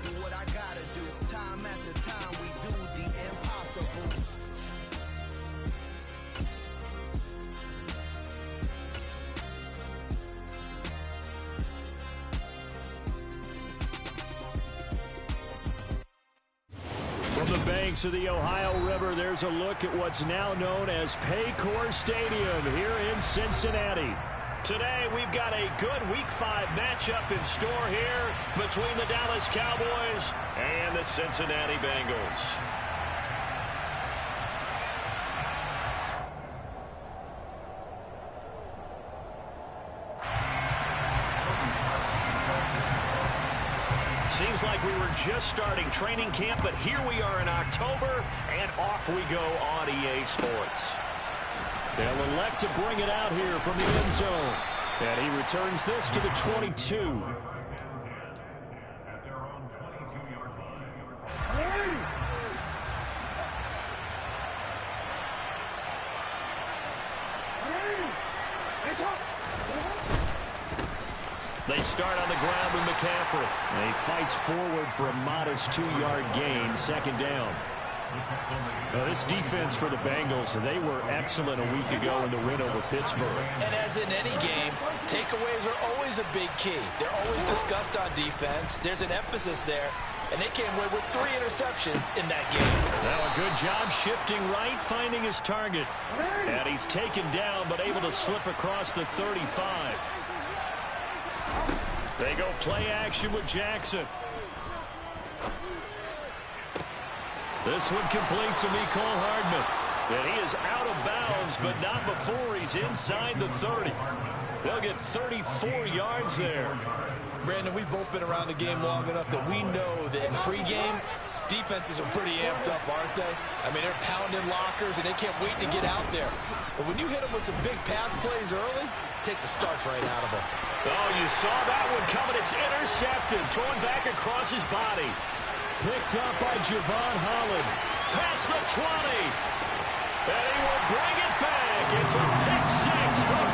do what I gotta do. Time after time we do the impossible. From the banks of the Ohio River, there's a look at what's now known as Paycor Stadium here in Cincinnati. Today, we've got a good Week 5 matchup in store here between the Dallas Cowboys and the Cincinnati Bengals. Seems like we were just starting training camp, but here we are in October, and off we go on EA Sports. They'll elect to bring it out here from the end zone. And he returns this to the 22. They start on the ground with McCaffrey. He fights forward for a modest 2-yard gain, second down. This defense for the Bengals, they were excellent a week ago in the win over Pittsburgh. And as in any game, takeaways are always a big key. They're always discussed on defense. There's an emphasis there, and they came away with 3 interceptions in that game. Now a good job shifting right, finding his target. And he's taken down, but able to slip across the 35. They go play action with Jackson. This one complete to Mecole Hardman. And he is out of bounds, but not before he's inside the 30. They'll get 34 yards there. Brandon, we've both been around the game long enough that we know that in pregame, defenses are pretty amped up, aren't they? I mean, they're pounding lockers, and they can't wait to get out there. But when you hit them with some big pass plays early, it takes the starch right out of them. Oh, you saw that one coming. It's intercepted. Thrown back across his body. Picked up by Javon Holland. Past the 20. And he will bring it back. It's a pick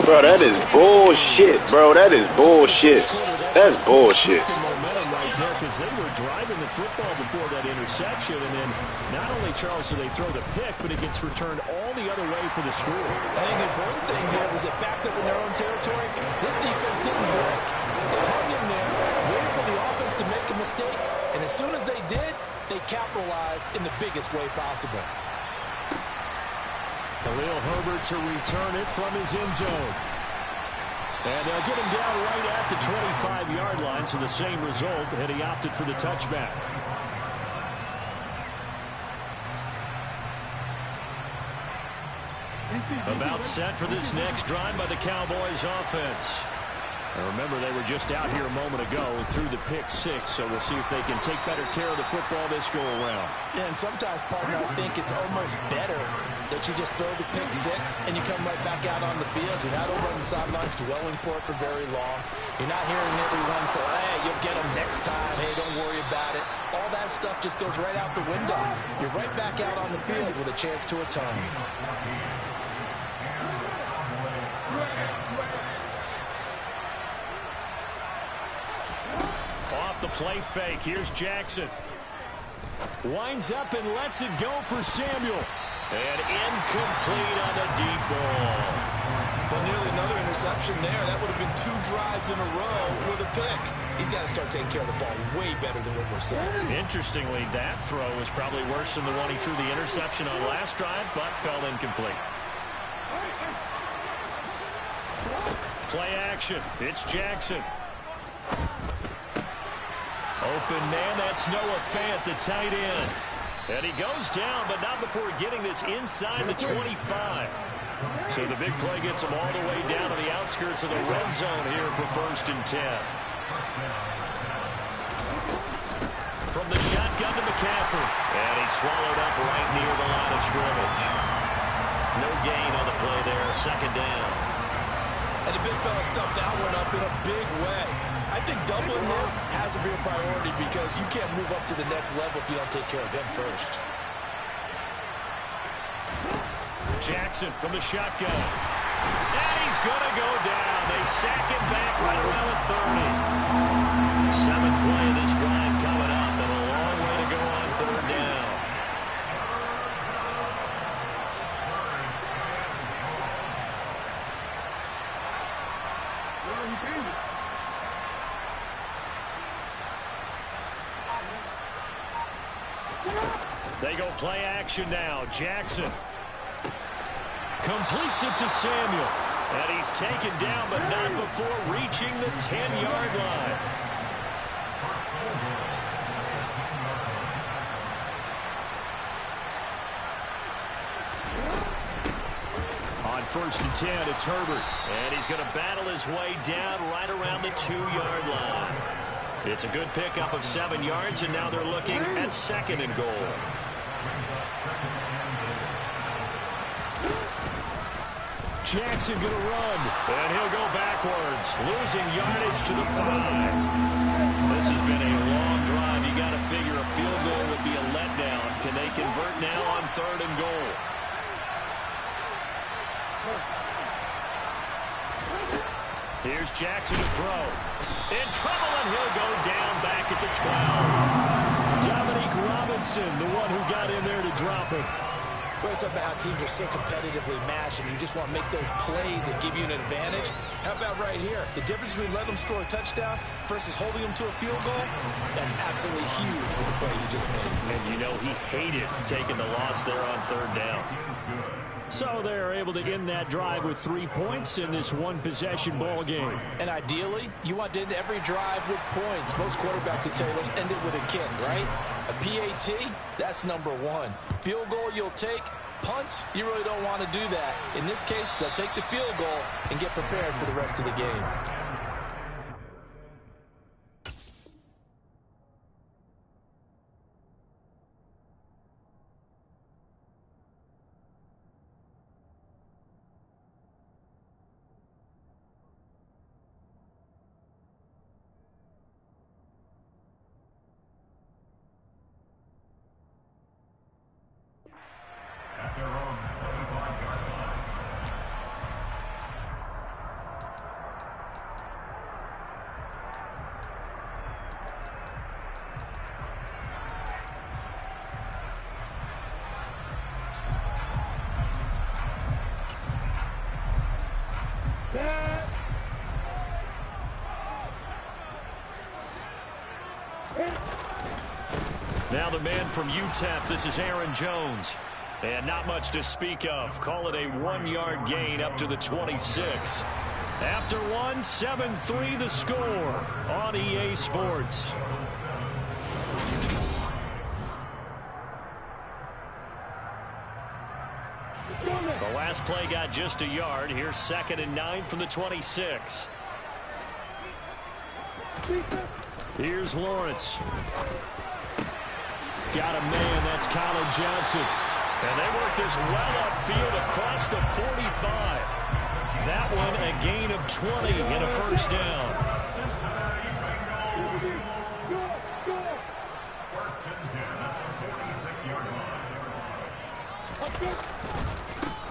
6. Bro, that is bullshit, bro. That is bullshit. That's bullshit. Because they were driving the football before that interception, and then not only, Charles, do they throw the pick, but it gets returned all the other way for the score. I think the important thing here was it backed up in their own territory. This defense didn't break. They hung in there, waited for the offense to make a mistake, and as soon as they did, they capitalized in the biggest way possible. Khalil Herbert to return it from his end zone. And they'll get him down right at the 25-yard line, so the same result, and he opted for the touchback. About set for this next drive by the Cowboys offense. And remember, they were just out here a moment ago through the pick 6, so we'll see if they can take better care of the football this go around. Yeah, and sometimes, partner, I think it's almost better that you just throw the pick 6 and you come right back out on the field. You're not over on the sidelines dwelling for it for very long. You're not hearing everyone say, hey, you'll get them next time. Hey, don't worry about it. All that stuff just goes right out the window. You're right back out on the field with a chance to atone. Off the play fake. Here's Jackson. Winds up and lets it go for Samuel. And incomplete on the deep ball. Well, nearly another interception there. That would have been 2 drives in a row with a pick. He's got to start taking care of the ball way better than what we're seeing. Interestingly, that throw was probably worse than the one he threw the interception on last drive, but fell incomplete. Play action. It's Jackson. Open man, that's Noah Fant, the tight end. And he goes down, but not before getting this inside the 25. So the big play gets him all the way down to the outskirts of the red zone here for 1st and 10. From the shotgun to McCaffrey. And he's swallowed up right near the line of scrimmage. No gain on the play there, 2nd down. And the big fella stuffed that one up in a big way. I think doubling him has to be a priority because you can't move up to the next level if you don't take care of him first. Jackson from the shotgun. And he's going to go down. They sack him back right around the 30. 7th play of this drive coming up. They go play action now. Jackson completes it to Samuel. And he's taken down, but not before reaching the 10-yard line. On 1st and 10, it's Herbert. And he's going to battle his way down right around the 2-yard line. It's a good pickup of 7 yards, and now they're looking at 2nd and goal. Jackson going to run, and he'll go backwards, losing yardage to the 5. This has been a long drive. You got to figure a field goal would be a letdown. Can they convert now on 3rd and goal? Here's Jackson to throw. In trouble, and he'll go down back at the 12. Dominique Robinson, the one who got in there to drop him. Well, it's about how teams are so competitively matched, and you just want to make those plays that give you an advantage. How about right here? The difference between letting them score a touchdown versus holding them to a field goal, that's absolutely huge with the play he just made. And you know he hated taking the loss there on 3rd down. So they're able to end that drive with 3 points in this one-possession ball game. And ideally, you want to end every drive with points. Most quarterbacks would tell you, let's end it with a kick, right? A PAT, that's number 1. Field goal you'll take. Punts, you really don't want to do that. In this case, they'll take the field goal and get prepared for the rest of the game. Now the man from UTEP, this is Aaron Jones. And not much to speak of. Call it a 1-yard gain up to the 26. After 1, 7-3 the score on EA Sports. The last play got just a yard. Here's 2nd and 9 from the 26. Here's Lawrence. Got a man, that's Colin Johnson. And they work this well upfield across the 45. That one a gain of 20 and a 1st down.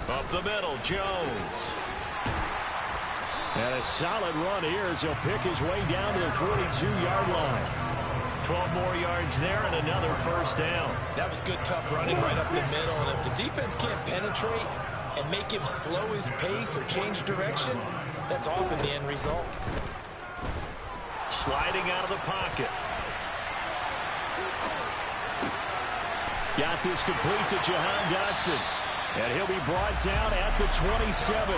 Up the middle, Jones. And a solid run here as he'll pick his way down to the 42-yard line. 12 more yards there and another 1st down. That was good, tough running right up the middle. And if the defense can't penetrate and make him slow his pace or change direction, that's often the end result. Sliding out of the pocket. Got this complete to Jahan Dotson. And he'll be brought down at the 27.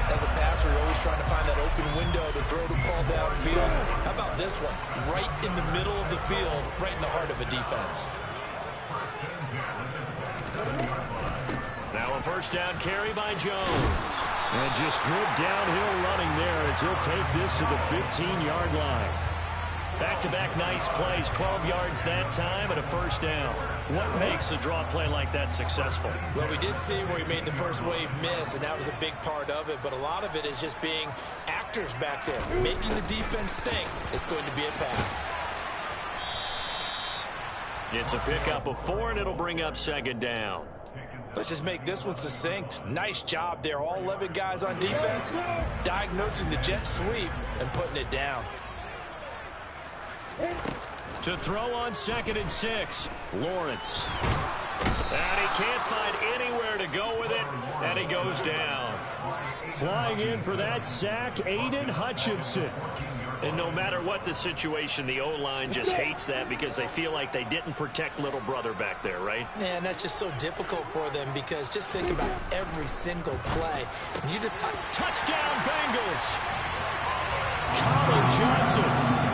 As a passer, you're always trying to find that open window to throw the ball downfield. How about this one? Right in the middle of the field, right in the heart of a defense. Now a 1st down carry by Jones. And just good downhill running there as he'll take this to the 15-yard line. Back-to-back nice plays, 12 yards that time and a 1st down. What makes a draw play like that successful? Well, we did see where he made the first wave miss, and that was a big part of it. But a lot of it is just being actors back there, making the defense think it's going to be a pass. It's a pickup of 4, and it'll bring up 2nd down. Let's just make this one succinct. Nice job there. All 11 guys on defense diagnosing the jet sweep and putting it down. To throw on 2nd and 6, Lawrence. And he can't find anywhere to go with it, and he goes down. Flying in for that sack, Aiden Hutchinson. And no matter what the situation, the O-line just hates that because they feel like they didn't protect little brother back there, right? Yeah, and that's just so difficult for them because just think about every single play. And you just... Touchdown, Bengals! Colin Johnson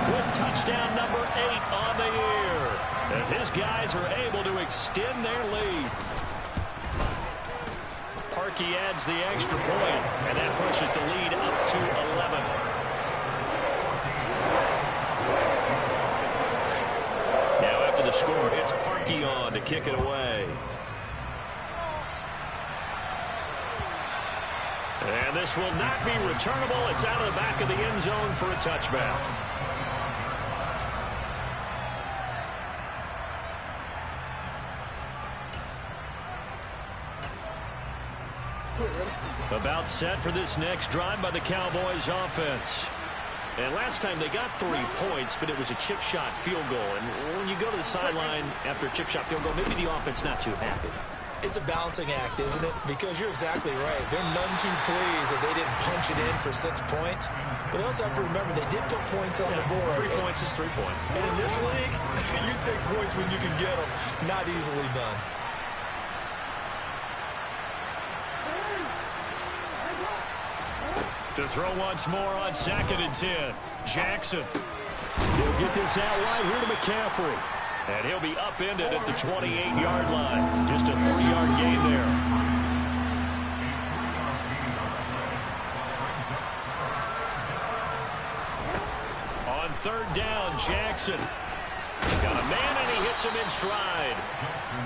with touchdown number 8 on the year as his guys are able to extend their lead. Parkey adds the extra point, and that pushes the lead up to 11. Now after the score, it's Parkey on to kick it away. And this will not be returnable. It's out of the back of the end zone for a touchdown. About set for this next drive by the Cowboys offense. And last time they got 3 points, but it was a chip shot field goal. And when you go to the sideline after a chip shot field goal, maybe the offense not too happy. It's a balancing act, isn't it? Because you're exactly right. They're none too pleased that they didn't punch it in for 6 points. But they also have to remember they did put points on the board. 3 points is 3 points. And in this league, you take points when you can get them. Not easily done. To throw once more on 2nd and 10. Jackson. He'll get this out wide here to McCaffrey. And he'll be upended at the 28-yard line. Just a 3-yard gain there. On 3rd down, Jackson. Got a man, and he hits him in stride.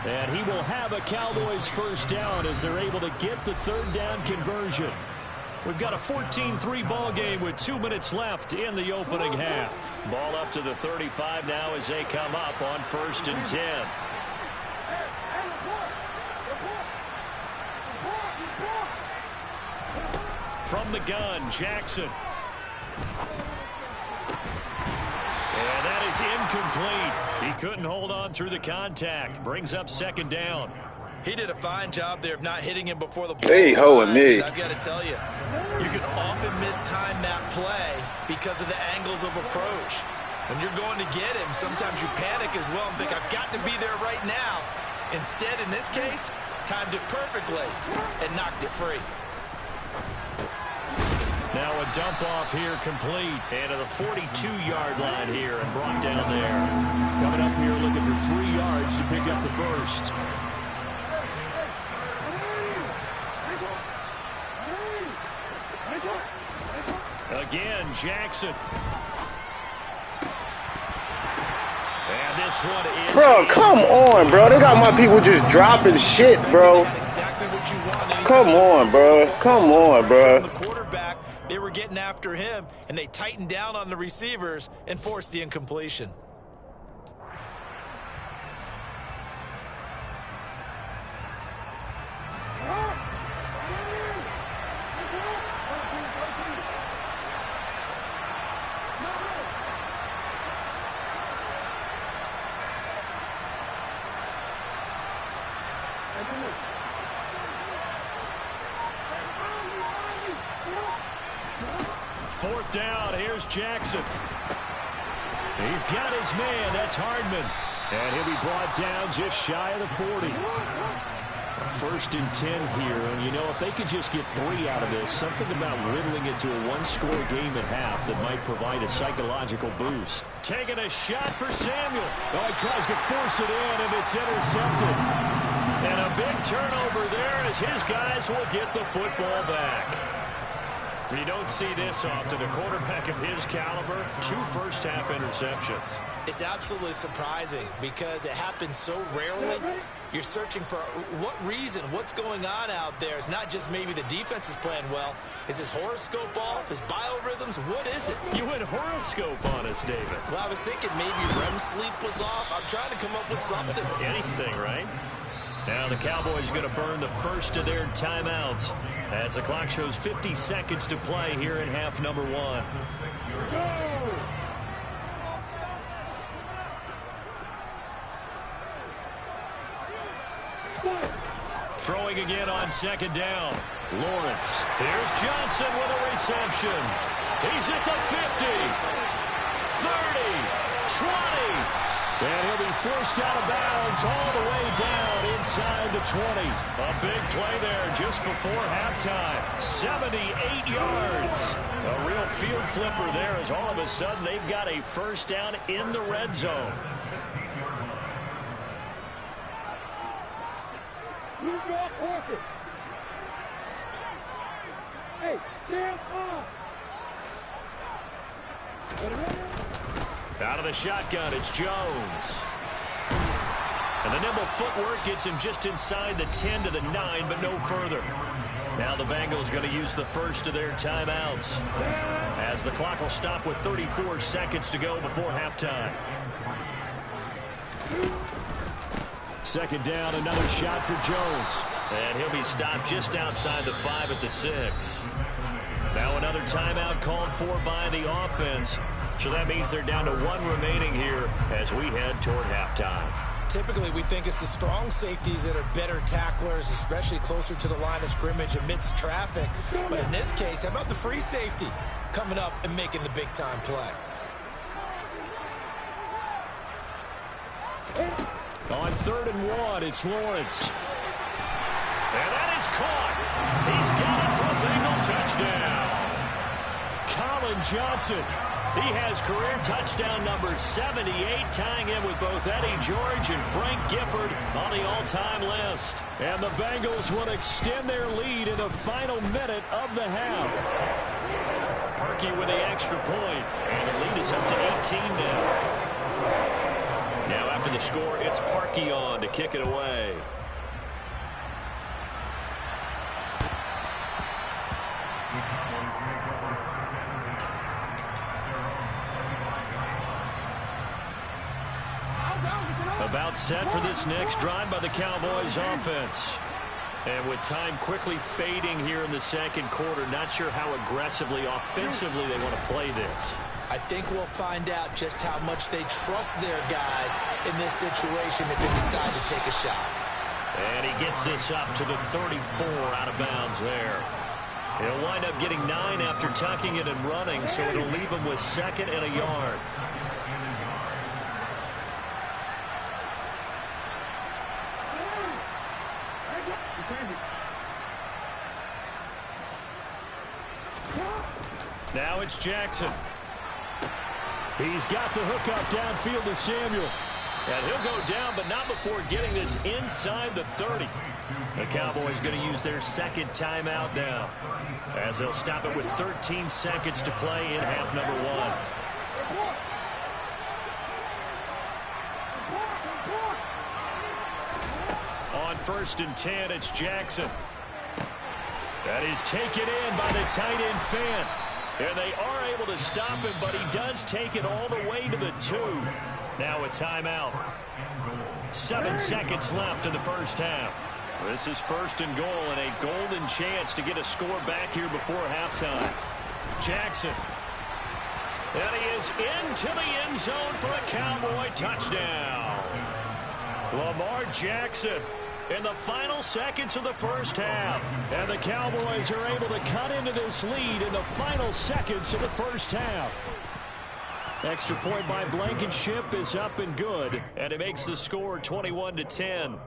And he will have a Cowboys first down as they're able to get the 3rd down conversion. We've got a 14-3 ball game with 2 minutes left in the opening half. Ball up to the 35 now as they come up on 1st and 10. From the gun, Jackson. And that is incomplete. He couldn't hold on through the contact. Brings up 2nd down. He did a fine job there of not hitting him before the ball. They hoeing me. I've got to tell you, you can often mistime that play because of the angles of approach. When you're going to get him, sometimes you panic as well and think, I've got to be there right now. Instead, in this case, timed it perfectly and knocked it free. Now a dump off here complete. And to the 42-yard line here and brought down there. Coming up here looking for 3 yards to pick up the first. Again, Jackson. And this one is... Bro, come on, bro. They got my people just dropping shit, bro. Come on, bro. Come on, bro. The quarterback, they were getting after him, and they tightened down on the receivers and forced the incompletion. Fourth down, here's Jackson. He's got his man, that's Hardman. And he'll be brought down just shy of the 40. 1st and 10 here, and you know, if they could just get 3 out of this, something about whittling it to a 1-score game at half that might provide a psychological boost. Taking a shot for Samuel. Oh, he tries to force it in, and it's intercepted. And a big turnover there as his guys will get the football back. You don't see this often. A quarterback of his caliber, 2 first-half interceptions. It's absolutely surprising because it happens so rarely. You're searching for what reason, what's going on out there. It's not just maybe the defense is playing well. Is his horoscope off? His biorhythms? What is it? You went horoscope on us, David. Well, I was thinking maybe REM sleep was off. I'm trying to come up with something. Anything, right? Now the Cowboys going to burn the first of their timeouts as the clock shows 50 seconds to play here in half number 1. Throwing again on second down. Lawrence. Here's Johnson with a reception. He's at the 50, 30, 20. And he'll be forced out of bounds all the way down inside the 20. A big play there just before halftime. 78 yards. A real field flipper there as all of a sudden they've got a first down in the red zone. Hey, stand up. Out of the shotgun, it's Jones. And the nimble footwork gets him just inside the 10 to the 9, but no further. Now the Bengals going to use the first of their timeouts, as the clock will stop with 34 seconds to go before halftime. Second down, another shot for Jones. And he'll be stopped just outside the 5 at the 6. Now another timeout called for by the offense. So that means they're down to 1 remaining here as we head toward halftime. Typically, we think it's the strong safeties that are better tacklers, especially closer to the line of scrimmage amidst traffic. But in this case, how about the free safety coming up and making the big-time play? On 3rd and 1, it's Lawrence. And that is caught. He's got it for a Bengal touchdown. Colin Johnson. He has career touchdown number 78, tying him with both Eddie George and Frank Gifford on the all-time list. And the Bengals will extend their lead in the final minute of the half. Perky with the extra point, and the lead is up to 18 now. Now after the score, it's Parkey on to kick it away. About set for this next drive by the Cowboys offense. And with time quickly fading here in the second quarter, not sure how aggressively, offensively they want to play this. I think we'll find out just how much they trust their guys in this situation if they decide to take a shot. And he gets this up to the 34 out of bounds there. He'll wind up getting 9 after tucking it and running, so it'll leave him with 2nd and a yard. Now it's Jackson. He's got the hook up downfield to Samuel. And he'll go down, but not before getting this inside the 30. The Cowboys going to use their 2nd timeout now, as they'll stop it with 13 seconds to play in half number 1. On 1st and 10, it's Jackson. That is taken in by the tight end Fant. And they are able to stop him, but he does take it all the way to the 2. Now a timeout. 7 seconds left in the first half. This is 1st and goal and a golden chance to get a score back here before halftime. Jackson. And he is into the end zone for a Cowboy touchdown. Lamar Jackson in the final seconds of the first half. And the Cowboys are able to cut into this lead in the final seconds of the first half. Extra point by Blankenship is up and good, and it makes the score 21-10.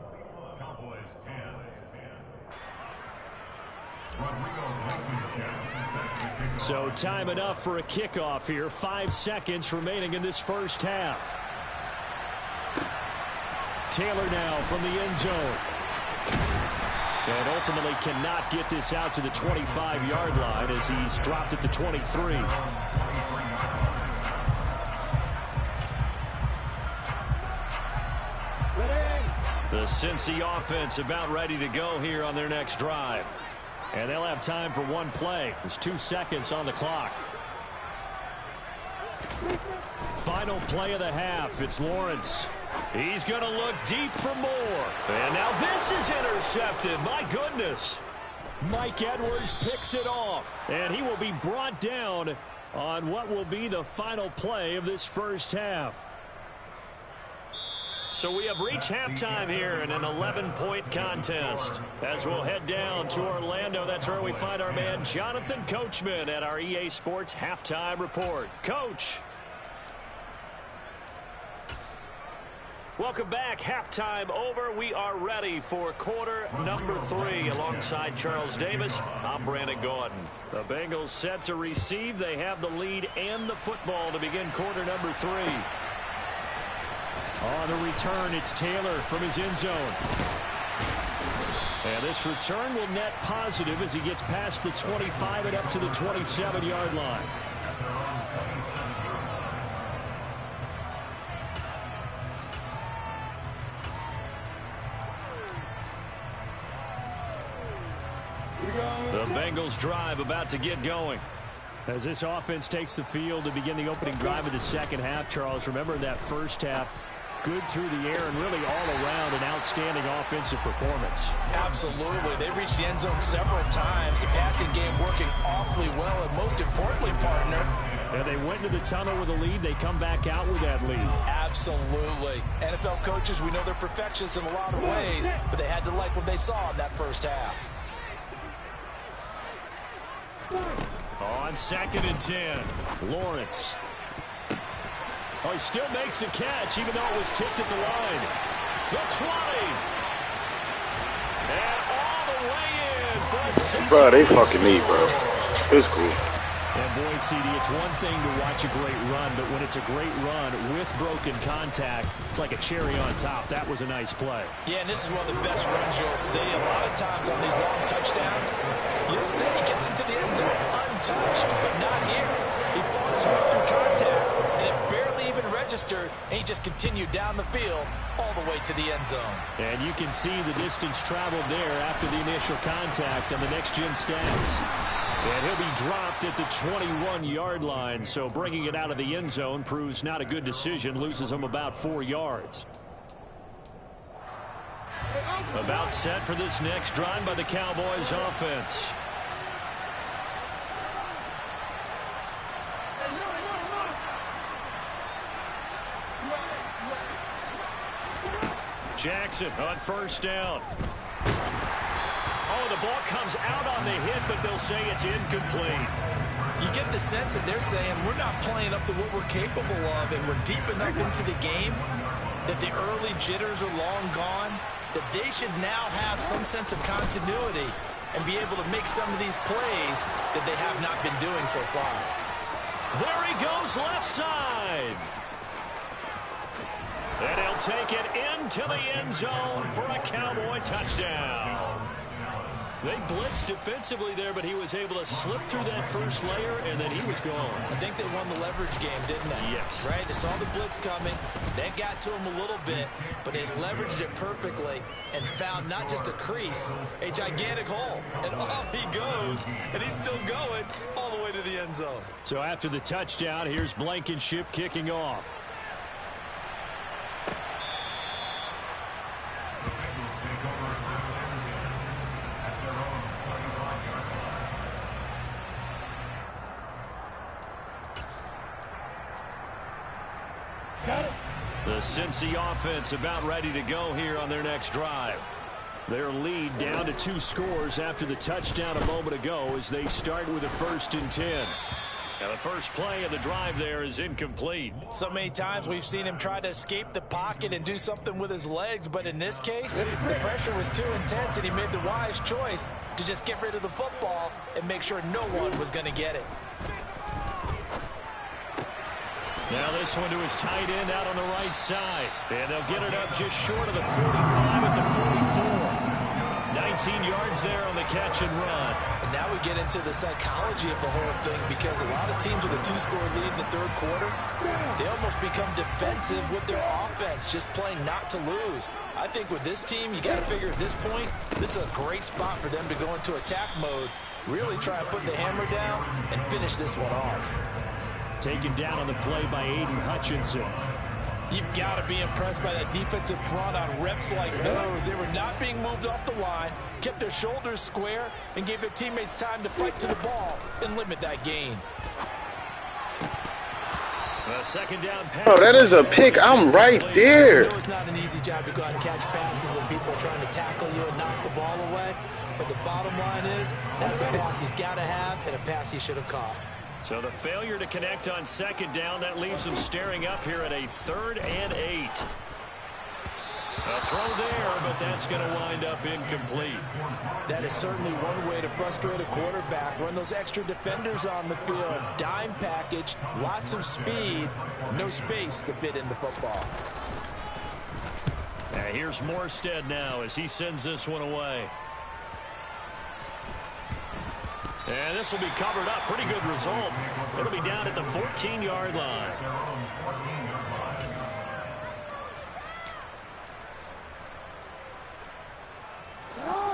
So time enough for a kickoff here. 5 seconds remaining in this first half. Taylor now from the end zone. And ultimately cannot get this out to the 25-yard line as he's dropped at the 23. The Cincy offense about ready to go here on their next drive. And they'll have time for one play. There's 2 seconds on the clock. Final play of the half. It's Lawrence. He's going to look deep for more. And now this is intercepted. My goodness. Mike Edwards picks it off. And he will be brought down on what will be the final play of this first half. So we have reached halftime here in an 11-point contest. As we'll head down to Orlando, that's where we find our man Jonathan Coachman at our EA Sports Halftime Report. Coach. Welcome back. Halftime over. We are ready for quarter number 3. Alongside Charles Davis, I'm Brandon Gordon. The Bengals set to receive. They have the lead and the football to begin quarter number 3. On the return, it's Taylor from his end zone. And this return will net positive as he gets past the 25 and up to the 27-yard line. The Bengals drive about to get going. As this offense takes the field to begin the opening drive of the second half, Charles, remember that first half, good through the air and really all around an outstanding offensive performance. Absolutely. They reached the end zone several times. The passing game working awfully well, and most importantly, partner, and they went into the tunnel with a lead. They come back out with that lead. Absolutely. NFL coaches, we know they're perfectionists in a lot of ways, but they had to like what they saw in that first half. On 2nd and 10, Lawrence. Oh, he still makes the catch, even though it was tipped at the line. The 20. And all the way in for a 6. Bro, they fucking me, bro. It's cool. And boy, CD, it's one thing to watch a great run, but when it's a great run with broken contact, it's like a cherry on top. That was a nice play. Yeah, and this is one of the best runs you'll see. A lot of times on these long touchdowns, you'll see he gets into the end zone untouched, but not here. He fought his way through contact, and it barely even registered, and he just continued down the field all the way to the end zone. And you can see the distance traveled there after the initial contact on the next-gen stats. And he'll be dropped at the 21-yard line, so bringing it out of the end zone proves not a good decision, loses him about 4 yards. About set for this next drive by the Cowboys offense. Jackson on first down. Oh, the ball comes out on the hit, but they'll say it's incomplete. You get the sense that they're saying we're not playing up to what we're capable of, and we're deep enough into the game that the early jitters are long gone, that they should now have some sense of continuity and be able to make some of these plays that they have not been doing so far. There he goes, left side. And he'll take it into the end zone for a Cowboy touchdown. They blitzed defensively there, but he was able to slip through that first layer, and then he was gone. I think they won the leverage game, didn't they? Yes. Right? They saw the blitz coming. That got to him a little bit, but they leveraged it perfectly and found not just a crease, a gigantic hole. And off he goes, and he's still going all the way to the end zone. So after the touchdown, here's Blankenship kicking off. The Cincy offense about ready to go here on their next drive. Their lead down to 2 scores after the touchdown a moment ago as they start with a 1st and 10. Now the first play of the drive there is incomplete. So many times we've seen him try to escape the pocket and do something with his legs, but in this case, the pressure was too intense and he made the wise choice to just get rid of the football and make sure no one was going to get it. Now this one to his tight end out on the right side. And they'll get it up just short of the 45 at the 44. 19 yards there on the catch and run. And now we get into the psychology of the whole thing, because a lot of teams with a 2-score lead in the third quarter, they almost become defensive with their offense, just playing not to lose. I think with this team, you got to figure at this point, this is a great spot for them to go into attack mode, really try and put the hammer down and finish this one off. Taken down on the play by Aiden Hutchinson. You've got to be impressed by that defensive front on reps like those. They were not being moved off the line, kept their shoulders square, and gave their teammates time to fight to the ball and limit that gain. A second down pass. Oh, that is a pick. I'm right there. You know it's not an easy job to go out and catch passes when people are trying to tackle you and knock the ball away. But the bottom line is, that's a pass he's got to have and a pass he should have caught. So the failure to connect on second down, that leaves him staring up here at a 3rd and 8. A throw there, but that's going to wind up incomplete. That is certainly one way to frustrate a quarterback. Run those extra defenders on the field. Dime package, lots of speed, no space to fit in the football. Here's Morstead now as he sends this one away. And this will be covered up. Pretty good result. It'll be down at the 14-yard line.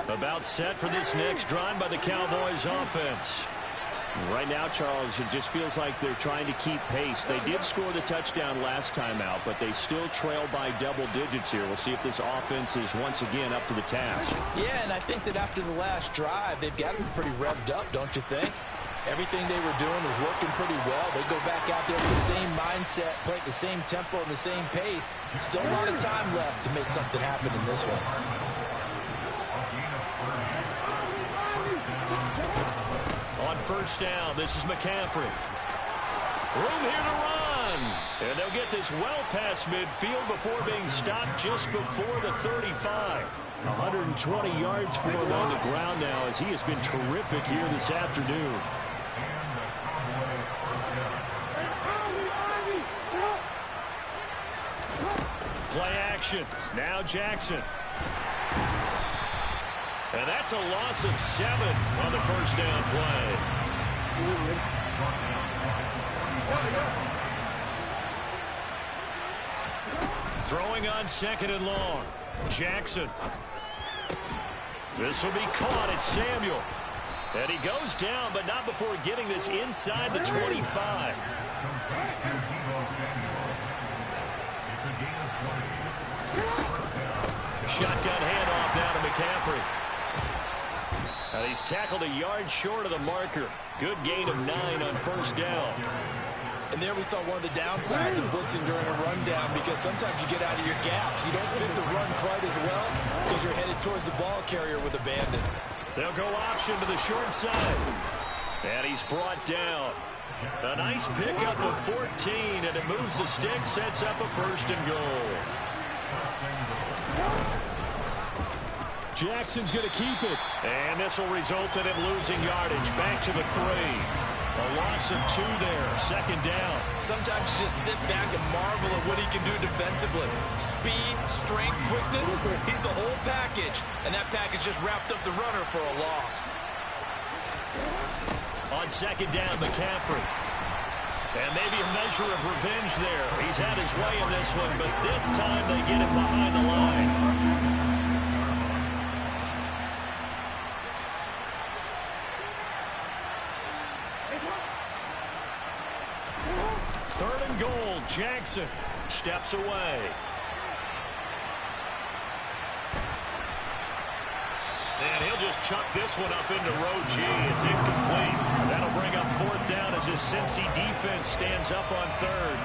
About set for this next drive by the Cowboys offense. Right now, Charles, it just feels like they're trying to keep pace. They did score the touchdown last time out, but they still trail by double digits here. We'll see if this offense is once again up to the task. Yeah, and I think that after the last drive, they've got to be pretty revved up, don't you think? Everything they were doing was working pretty well. They go back out there with the same mindset, play at the same tempo and the same pace. Still a lot of time left to make something happen in this one. On first down, this is McCaffrey. Room here to run. And they'll get this well past midfield before being stopped just before the 35. 120 yards for him on the ground now as he has been terrific here this afternoon. Play action. Now Jackson. And that's a loss of 7 on the first down play. Throwing on 2nd and long. Jackson. This will be caught at Samuel. And he goes down, but not before getting this inside the 25. Shotgun handoff now to McCaffrey. And he's tackled a yard short of the marker. Good gain of 9 on first down. And there we saw one of the downsides of blitzing during a rundown, because sometimes you get out of your gaps. You don't fit the run quite as well because you're headed towards the ball carrier with abandon. They'll go option to the short side. And he's brought down. A nice pickup of 14, and it moves the stick, sets up a 1st and goal. Jackson's going to keep it. And this will result in him losing yardage. Back to the 3. A loss of 2 there. 2nd down. Sometimes you just sit back and marvel at what he can do defensively. Speed, strength, quickness. He's the whole package. And that package just wrapped up the runner for a loss. On 2nd down, McCaffrey. And maybe a measure of revenge there. He's had his way in this one, but this time they get him behind the line. 3rd and goal. Jackson steps away. And he'll just chuck this one up into row G. It's incomplete. That'll bring up 4th down as his Cincy defense stands up on 3rd.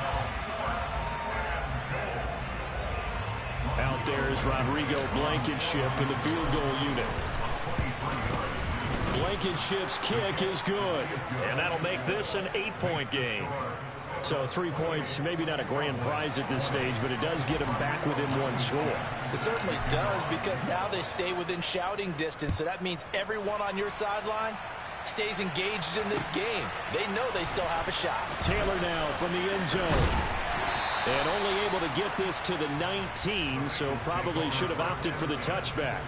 Out there is Rodrigo Blankenship in the field goal unit. Blankenship's kick is good. And that'll make this an 8-point game. So 3 points, maybe not a grand prize at this stage, but it does get them back within 1 score. It certainly does, because now they stay within shouting distance. So that means everyone on your sideline stays engaged in this game. They know they still have a shot. Taylor now from the end zone. And only able to get this to the 19, so probably should have opted for the touchback.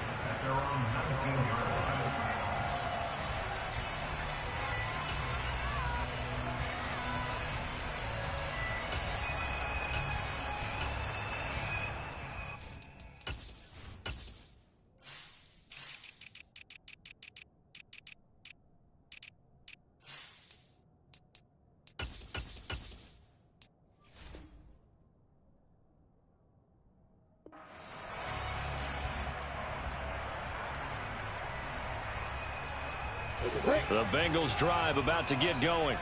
The Bengals drive about to get going.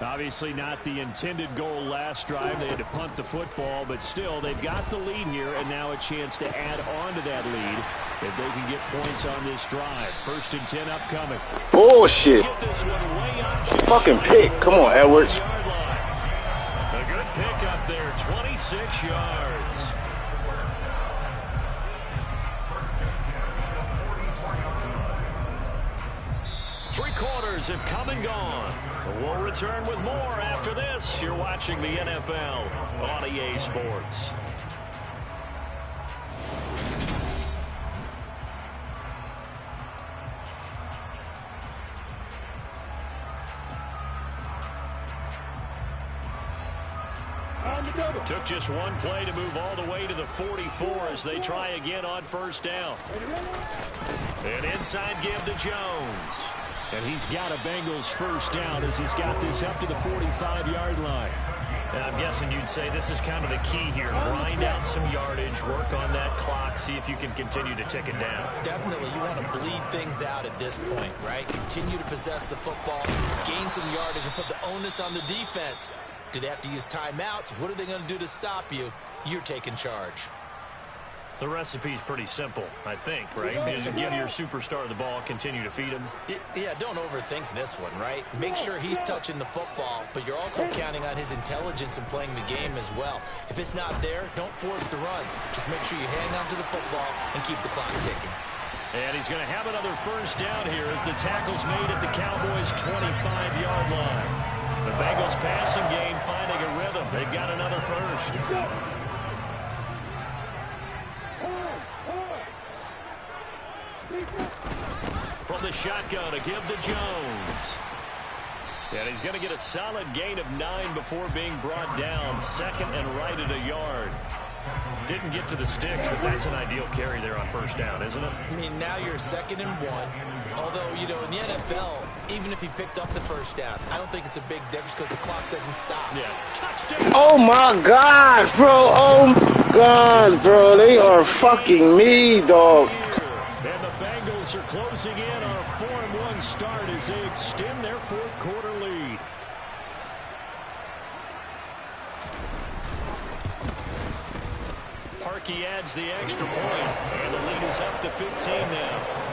Obviously not the intended goal last drive. They had to punt the football, but still, they've got the lead here, and now a chance to add on to that lead if they can get points on this drive. 1st and 10 upcoming. Bullshit. Fucking pick. Come on, Edwards. A good pick up there, 26 yards. Three quarters have come and gone. We'll return with more after this. You're watching the NFL on EA Sports. Took just one play to move all the way to the 44 as they try again on 1st down. An inside give to Jones. And he's got a Bengals 1st down as he's got this up to the 45-yard line. And I'm guessing you'd say this is kind of the key here. Grind out some yardage, work on that clock, see if you can continue to tick it down. Definitely, you want to bleed things out at this point, right? Continue to possess the football, gain some yardage, and put the onus on the defense. Do they have to use timeouts? What are they going to do to stop you? You're taking charge. The recipe's pretty simple, I think, right? Just give your superstar the ball, continue to feed him. Yeah, don't overthink this one, right? Make sure he's touching the football, but you're also counting on his intelligence in playing the game as well. If it's not there, don't force the run. Just make sure you hang on to the football and keep the clock ticking. And he's going to have another 1st down here as the tackle's made at the Cowboys' 25-yard line. The Bengals passing game finding a rhythm. They've got another 1st. From the shotgun, a give to Jones. And he's going to get a solid gain of 9 before being brought down. 2nd and right at a yard. Didn't get to the sticks, but that's an ideal carry there on 1st down, isn't it? I mean, now you're 2nd and 1. Although, you know, in the NFL, even if he picked up the 1st down, I don't think it's a big difference because the clock doesn't stop. Yeah. Touchdown! Oh, my gosh, bro. Oh, my God, bro. They are fucking me, dog. And the Bengals are closing in on a 4-1 start as they extend their 4th quarter lead. Parkey adds the extra point, and the lead is up to 15 now.